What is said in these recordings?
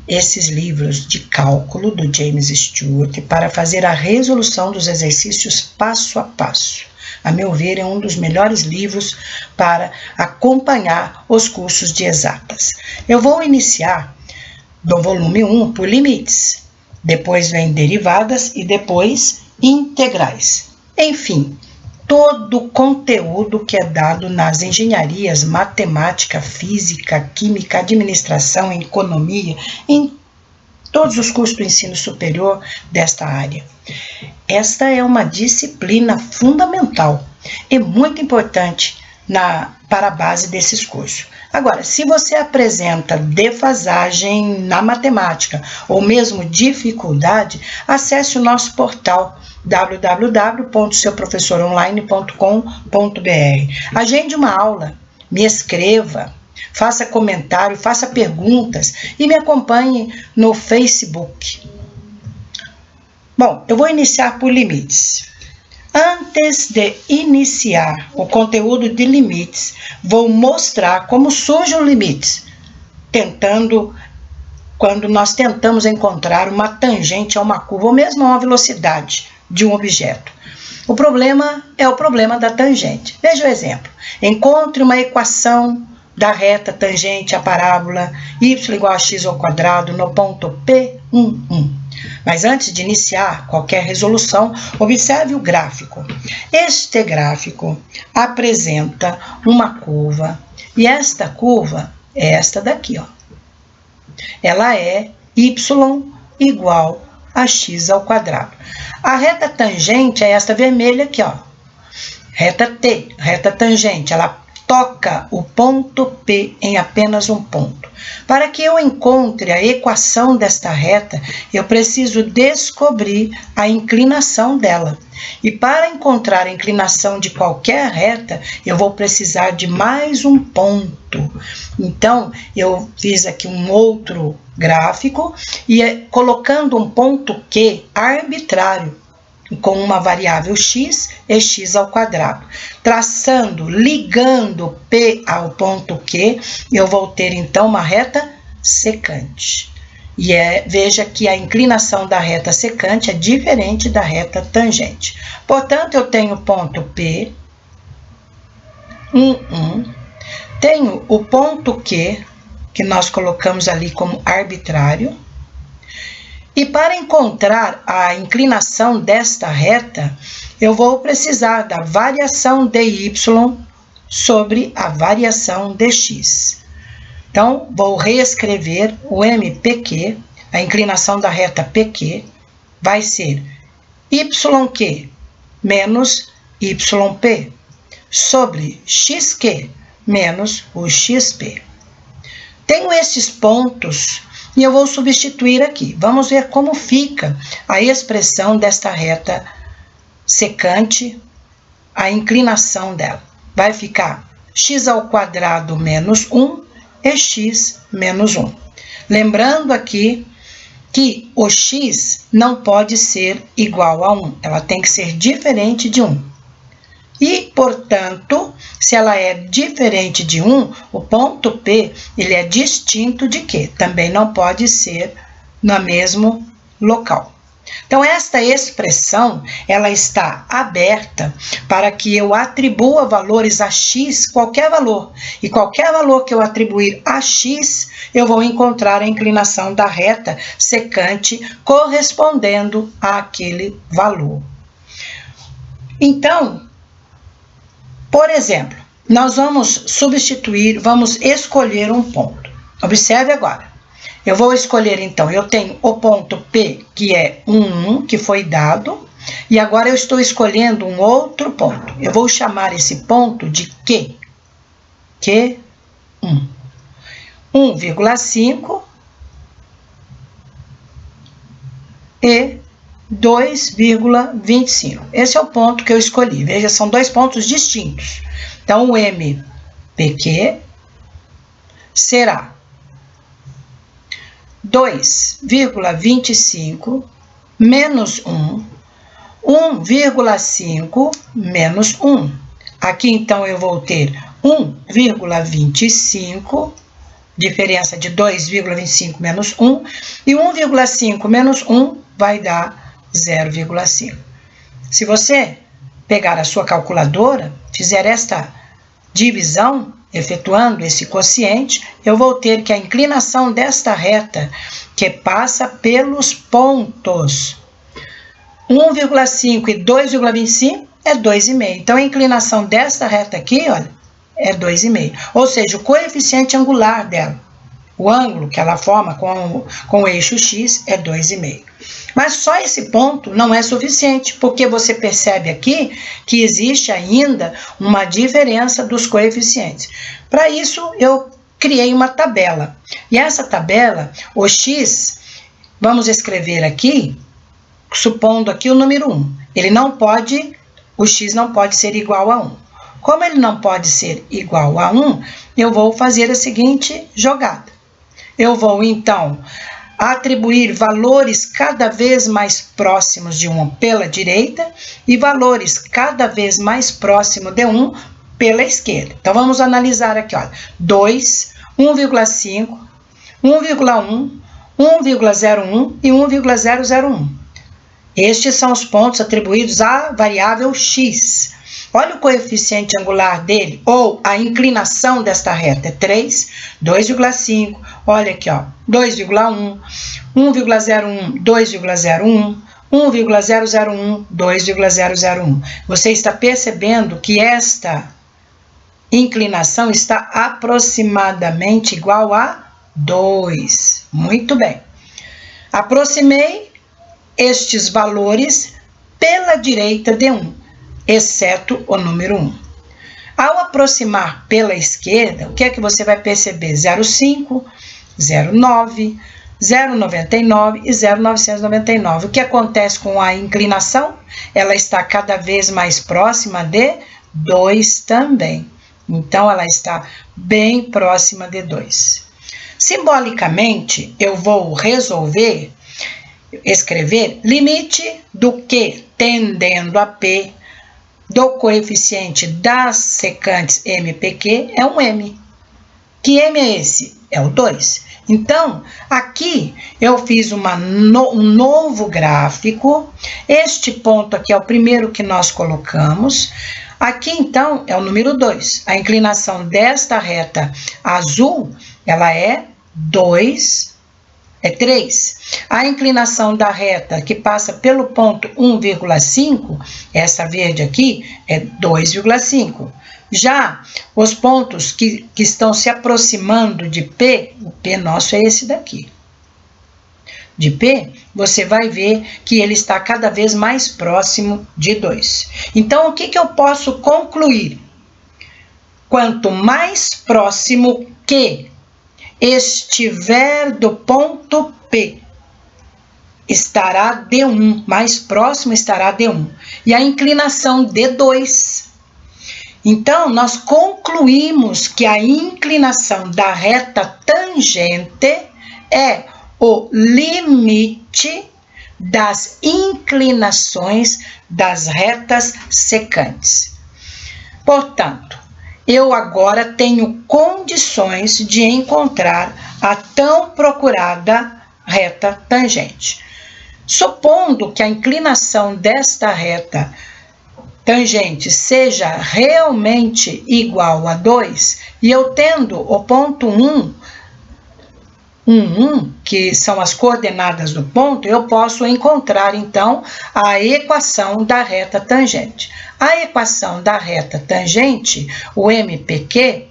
esses livros de cálculo do James Stewart para fazer a resolução dos exercícios passo a passo. A meu ver, é um dos melhores livros para acompanhar os cursos de exatas. Eu vou iniciar do volume 1 por limites, depois vem derivadas e depois integrais. Enfim, todo o conteúdo que é dado nas engenharias, matemática, física, química, administração, economia, em todos os cursos do ensino superior desta área. Esta é uma disciplina fundamental e muito importante para a base desses cursos. Agora, se você apresenta defasagem na matemática ou mesmo dificuldade, acesse o nosso portal www.seuprofessoronline.com.br. Agende uma aula, me escreva, faça comentário, faça perguntas e me acompanhe no Facebook. Bom, eu vou iniciar por limites. Antes de iniciar o conteúdo de limites, vou mostrar como surgem os limites, quando nós tentamos encontrar uma tangente a uma curva ou mesmo a uma velocidade de um objeto. O problema é o problema da tangente. Veja o exemplo. Encontre uma equação da reta tangente à parábola y igual a x ao quadrado no ponto P11. Mas antes de iniciar qualquer resolução, observe o gráfico. Este gráfico apresenta uma curva e esta curva é esta daqui, ó. Ela é y igual a x ao quadrado. A reta tangente é esta vermelha aqui, ó. Reta T, reta tangente, ela toca o ponto P em apenas um ponto. Para que eu encontre a equação desta reta, eu preciso descobrir a inclinação dela. E para encontrar a inclinação de qualquer reta, eu vou precisar de mais um ponto. Então, eu fiz aqui um outro gráfico e colocando um ponto Q arbitrário, com uma variável x e x ao quadrado. Traçando, ligando P ao ponto Q, eu vou ter então uma reta secante. E veja que a inclinação da reta secante é diferente da reta tangente. Portanto, eu tenho o ponto P, 1, tenho o ponto Q, que nós colocamos ali como arbitrário. E para encontrar a inclinação desta reta, eu vou precisar da variação dy sobre a variação dx. Então, vou reescrever o MPQ, a inclinação da reta PQ, vai ser YQ menos YP sobre XQ menos o XP. Tenho esses pontos e eu vou substituir aqui. Vamos ver como fica a expressão desta reta secante, a inclinação dela. Vai ficar x ao quadrado menos 1 e x menos 1. Lembrando aqui que o x não pode ser igual a 1, ela tem que ser diferente de 1. E, portanto, se ela é diferente de 1, o ponto P ele é distinto de Q, também não pode ser no mesmo local. Então, esta expressão ela está aberta para que eu atribua valores a x, qualquer valor. E qualquer valor que eu atribuir a x, eu vou encontrar a inclinação da reta secante correspondendo àquele valor. Então, por exemplo, nós vamos substituir, vamos escolher um ponto. Observe agora. Eu vou escolher, então, eu tenho o ponto P, que é 1, que foi dado, e agora eu estou escolhendo um outro ponto. Eu vou chamar esse ponto de Q. Q1. 1,5 e 2,25. Esse é o ponto que eu escolhi. Veja, são dois pontos distintos. Então, o MPQ será 2,25 menos 1, 1,5 menos 1. Aqui, então, eu vou ter 1,25 diferença de 2,25 menos 1, e 1,5 menos 1 vai dar 0,5. Se você pegar a sua calculadora, fizer esta divisão, efetuando esse quociente, eu vou ter que a inclinação desta reta, que passa pelos pontos 1,5 e 2,25, é 2,5. Então, a inclinação desta reta aqui, olha, é 2,5. Ou seja, o coeficiente angular dela, o ângulo que ela forma com o eixo X, é 2,5. Mas só esse ponto não é suficiente, porque você percebe aqui que existe ainda uma diferença dos coeficientes. Para isso, eu criei uma tabela. E essa tabela, o X, vamos escrever aqui, supondo aqui o número 1. O X não pode ser igual a 1. Como ele não pode ser igual a 1, eu vou fazer a seguinte jogada. Eu vou, então, atribuir valores cada vez mais próximos de 1 pela direita e valores cada vez mais próximos de 1 pela esquerda. Então, vamos analisar aqui, olha, 2, 1,5, 1,1, 1,01 e 1,001. Estes são os pontos atribuídos à variável x. Olha o coeficiente angular dele, ou a inclinação desta reta, é 3, 2,5, olha aqui, ó, 2,1, 1,01, 2,01, 1,001, 2,001. Você está percebendo que esta inclinação está aproximadamente igual a 2. Muito bem. Aproximei estes valores pela direita de 1. Exceto o número 1. Ao aproximar pela esquerda, o que é que você vai perceber? 0,5, 0,9, 0,99 e 0,999. O que acontece com a inclinação? Ela está cada vez mais próxima de 2 também. Então, ela está bem próxima de 2. Simbolicamente, eu vou escrever limite do Q tendendo a P do coeficiente das secantes MPQ é um M. Que M é esse? É o 2. Então, aqui eu fiz um novo gráfico. Este ponto aqui é o primeiro que nós colocamos. Aqui, então, é o número 2. A inclinação desta reta azul, ela é 3. A inclinação da reta que passa pelo ponto 1,5, essa verde aqui, é 2,5. Já os pontos que estão se aproximando de P, o P nosso é esse daqui. De P, você vai ver que ele está cada vez mais próximo de 2. Então, o que eu posso concluir? Quanto mais próximo que estiver do ponto P, estará de 1, mais próximo estará de 1. E a inclinação de 2. Então, nós concluímos que a inclinação da reta tangente é o limite das inclinações das retas secantes. Portanto, eu agora tenho condições de encontrar a tão procurada reta tangente. Supondo que a inclinação desta reta tangente seja realmente igual a 2, e eu tendo o ponto 1, que são as coordenadas do ponto, eu posso encontrar, então, a equação da reta tangente. A equação da reta tangente, o MPQ,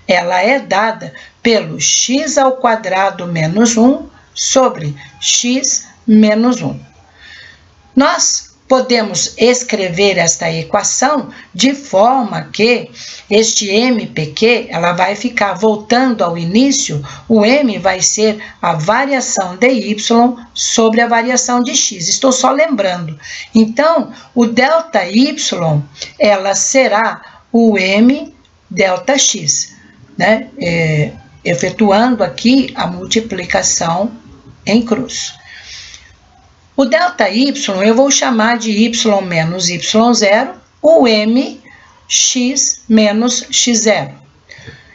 ela é dada pelo x² menos 1 sobre x menos 1. Nós podemos escrever esta equação de forma que este MPQ, ela vai ficar voltando ao início, o M vai ser a variação de Y sobre a variação de X. Estou só lembrando. Então, o ΔY, ela será o M ΔX, né? Efetuando aqui a multiplicação em cruz. O ΔY eu vou chamar de Y menos Y0, o MX menos X0.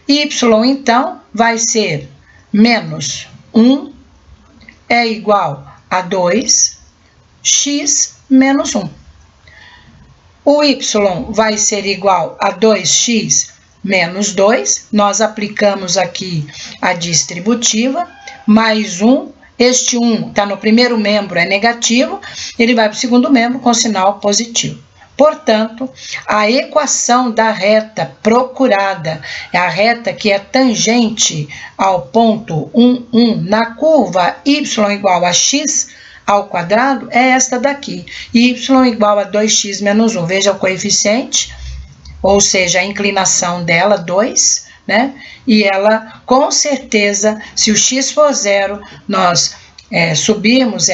Y, então, vai ser menos 1 é igual a 2, x menos 1. O y vai ser igual a 2x menos 2. Nós aplicamos aqui a distributiva, mais 1. Este 1 está no primeiro membro, é negativo, ele vai para o segundo membro com sinal positivo. Portanto, a equação da reta procurada, é a reta que é tangente ao ponto 1, 1, na curva y igual a x ao quadrado, é esta daqui, y igual a 2x menos 1. Veja o coeficiente, ou seja, a inclinação dela, 2, né? E ela, com certeza, se o x for 0, nós subirmos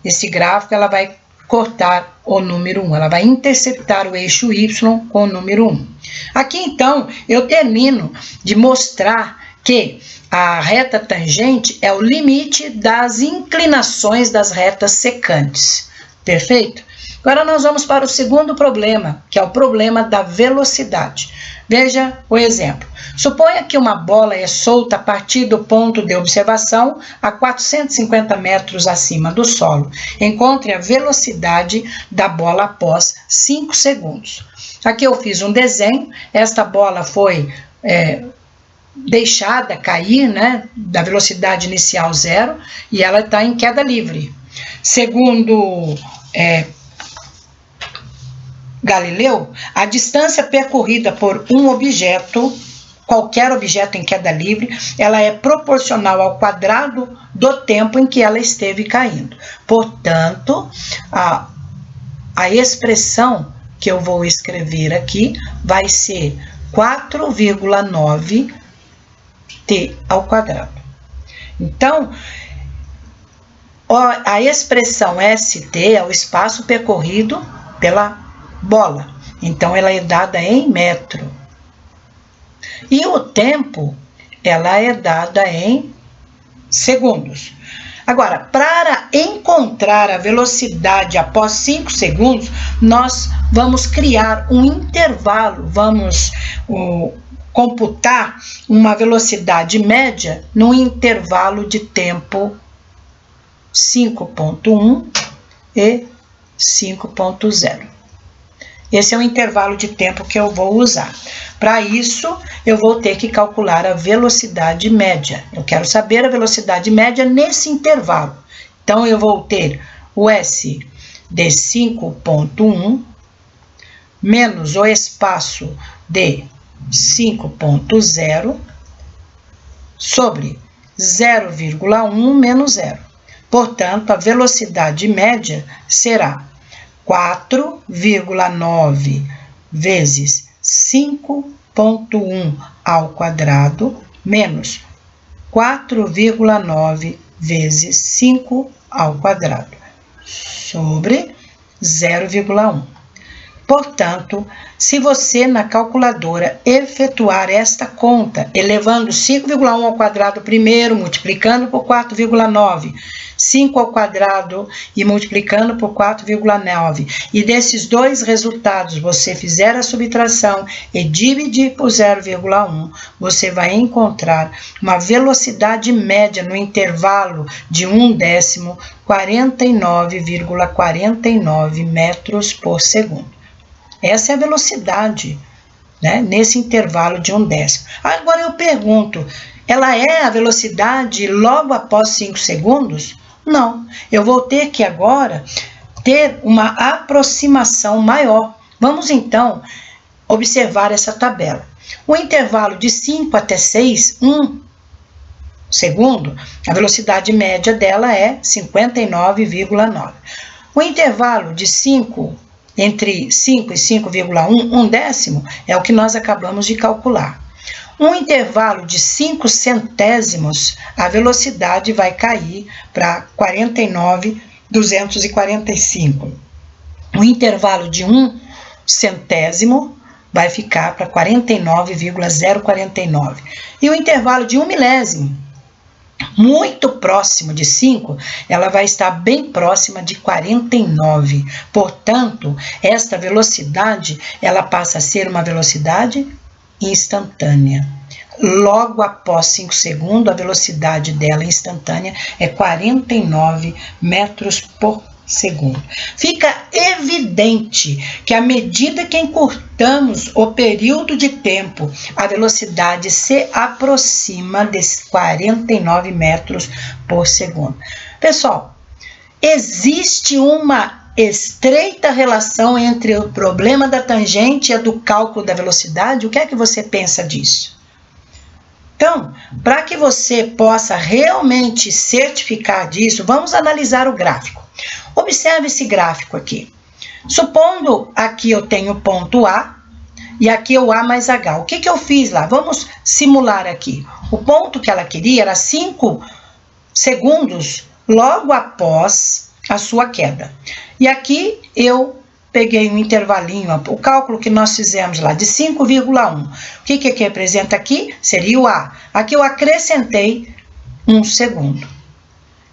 esse gráfico, ela vai cortar o número 1, ela vai interceptar o eixo y com o número 1. Aqui, então, eu termino de mostrar que a reta tangente é o limite das inclinações das retas secantes. Perfeito? Agora nós vamos para o segundo problema, que é o problema da velocidade. Veja o exemplo. Suponha que uma bola é solta a partir do ponto de observação a 450 metros acima do solo. Encontre a velocidade da bola após 5 segundos. Aqui eu fiz um desenho. Esta bola foi deixada cair, né, da velocidade inicial 0, e ela está em queda livre. Segundo Galileu, a distância percorrida por um objeto, qualquer objeto em queda livre, ela é proporcional ao quadrado do tempo em que ela esteve caindo. Portanto, a expressão que eu vou escrever aqui vai ser 4,9 t ao quadrado. Então, a expressão ST é o espaço percorrido pela bola. Então, ela é dada em metro. E o tempo, ela é dada em segundos. Agora, para encontrar a velocidade após 5 segundos, nós vamos criar um intervalo, vamos computar uma velocidade média no intervalo de tempo 5.1 e 5.0. Esse é o intervalo de tempo que eu vou usar. Para isso, eu vou ter que calcular a velocidade média. Eu quero saber a velocidade média nesse intervalo. Então, eu vou ter o S de 5.1 menos o espaço de 5.0 sobre 0,1 menos 0. Portanto, a velocidade média será 4,9 vezes 5.1 ao quadrado menos 4,9 vezes 5 ao quadrado sobre 0,1. Portanto, se você na calculadora efetuar esta conta, elevando 5,1 ao quadrado primeiro, multiplicando por 4,9, 5 ao quadrado e multiplicando por 4,9, e desses dois resultados você fizer a subtração e dividir por 0,1, você vai encontrar uma velocidade média no intervalo de 1/10, 49,49 metros por segundo. Essa é a velocidade, né, nesse intervalo de 1/10. Agora eu pergunto, ela é a velocidade logo após 5 segundos? Não, eu vou ter que agora ter uma aproximação maior. Vamos então observar essa tabela. O intervalo de 5 até 6, 1 segundo, a velocidade média dela é 59,9. O intervalo de 5 entre 5 e 5,1, 1/10, é o que nós acabamos de calcular. Um intervalo de 5 centésimos, a velocidade vai cair para 49,245. O intervalo de 1 centésimo vai ficar para 49,049. E o intervalo de 1 milésimo, muito próximo de 5, ela vai estar bem próxima de 49. Portanto, esta velocidade, ela passa a ser uma velocidade instantânea. logo após 5 segundos, a velocidade dela instantânea é 49 metros por segundo. Fica evidente que à medida que encurtamos o período de tempo, a velocidade se aproxima desses 49 metros por segundo. Pessoal, existe uma estreita relação entre o problema da tangente e a do cálculo da velocidade. O que é que você pensa disso? Então, para que você possa realmente certificar disso, vamos analisar o gráfico. Observe esse gráfico aqui. Supondo aqui eu tenho o ponto A e aqui o A mais H. O que eu fiz lá? Vamos simular aqui. O ponto que ela queria era 5 segundos logo após a sua queda. E aqui eu peguei um intervalinho, o cálculo que nós fizemos lá, de 5,1. O que representa aqui? Seria o A. Aqui eu acrescentei 1 segundo.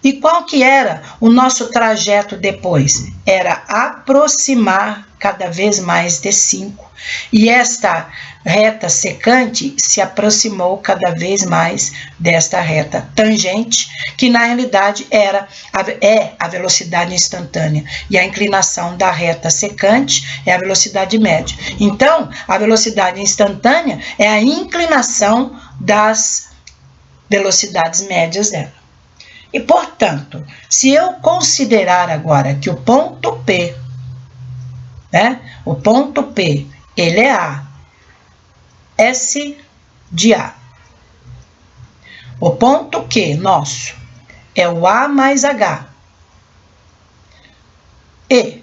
E qual que era o nosso trajeto depois? Era aproximar cada vez mais de 5. E esta reta secante se aproximou cada vez mais desta reta tangente, que na realidade é a velocidade instantânea. E a inclinação da reta secante é a velocidade média. Então, a velocidade instantânea é a inclinação das velocidades médias dela. E, portanto, se eu considerar agora que o ponto P, ele é A, S de A. O ponto Q nosso é o A mais H. E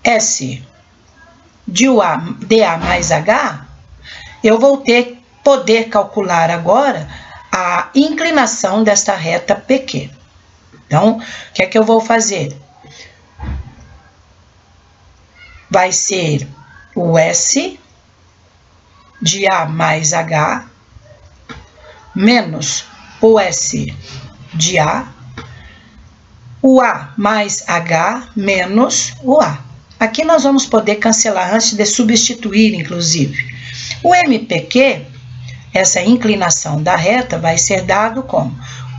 S de A mais H, eu vou poder calcular agora a inclinação desta reta PQ. Então, o que é que eu vou fazer? Vai ser o S de A mais H menos o S de A, o A mais H menos o A. Aqui nós vamos poder cancelar antes de substituir, inclusive. O MPQ, essa inclinação da reta, vai ser dado como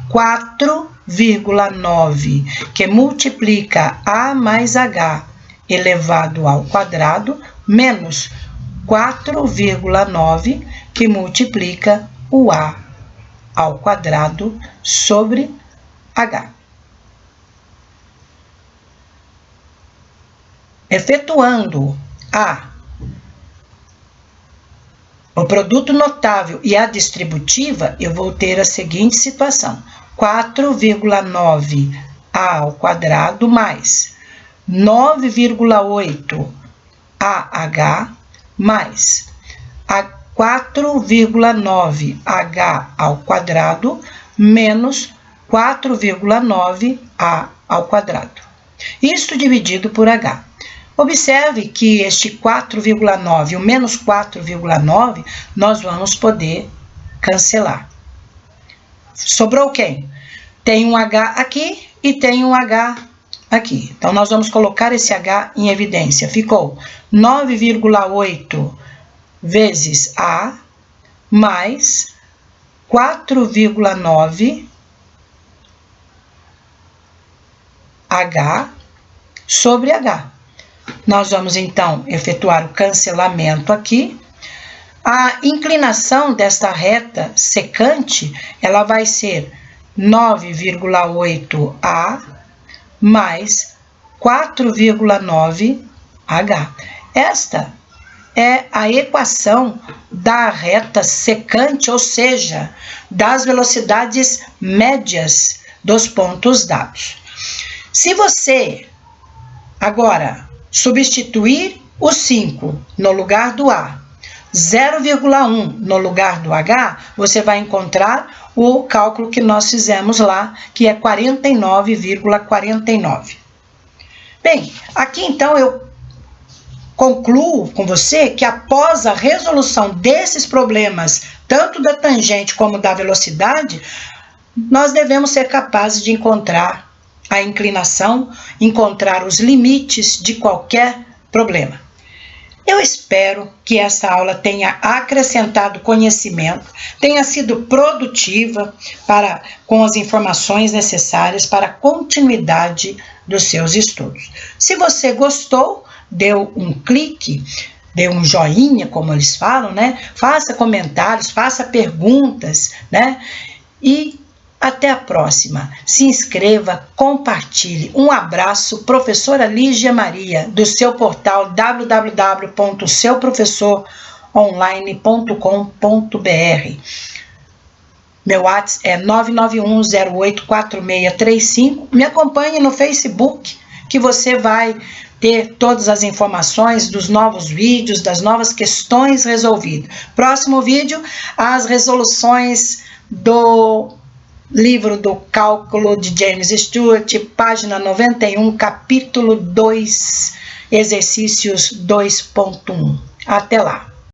4,9, que multiplica A mais H elevado ao quadrado, menos 4,9, que multiplica o A ao quadrado sobre H. Efetuando o produto notável e a distributiva, eu vou ter a seguinte situação: 4,9 A ao quadrado mais 9,8 AH mais 4,9 H ao quadrado menos 4,9 A ao quadrado. Isto dividido por H. Observe que este 4,9 e o menos 4,9 nós vamos poder cancelar. Sobrou quem? Tem um H aqui e tem um H aqui. Então, nós vamos colocar esse H em evidência. Ficou 9,8 vezes A mais 4,9 H sobre H. Nós vamos, então, efetuar o cancelamento aqui. A inclinação desta reta secante, ela vai ser 9,8 A mais 4,9 H. Esta é a equação da reta secante, ou seja, das velocidades médias dos pontos dados. Se você agora substituir o 5 no lugar do A, 0,1 no lugar do H, você vai encontrar o cálculo que nós fizemos lá, que é 49,49. Bem, aqui então eu concluo com você que após a resolução desses problemas, tanto da tangente como da velocidade, nós devemos ser capazes de encontrar a inclinação, encontrar os limites de qualquer problema. Eu espero que essa aula tenha acrescentado conhecimento, tenha sido produtiva com as informações necessárias para a continuidade dos seus estudos. Se você gostou, dê um clique, dê um joinha, como eles falam, né? Faça comentários, faça perguntas, né? E até a próxima. Se inscreva, compartilhe. Um abraço, professora Lígia Maria, do seu portal www.seuprofessoronline.com.br. Meu WhatsApp é 991084635. Me acompanhe no Facebook, que você vai ter todas as informações dos novos vídeos, das novas questões resolvidas. Próximo vídeo, as resoluções do livro do cálculo de James Stewart, página 91, capítulo 2, exercícios 2.1. Até lá!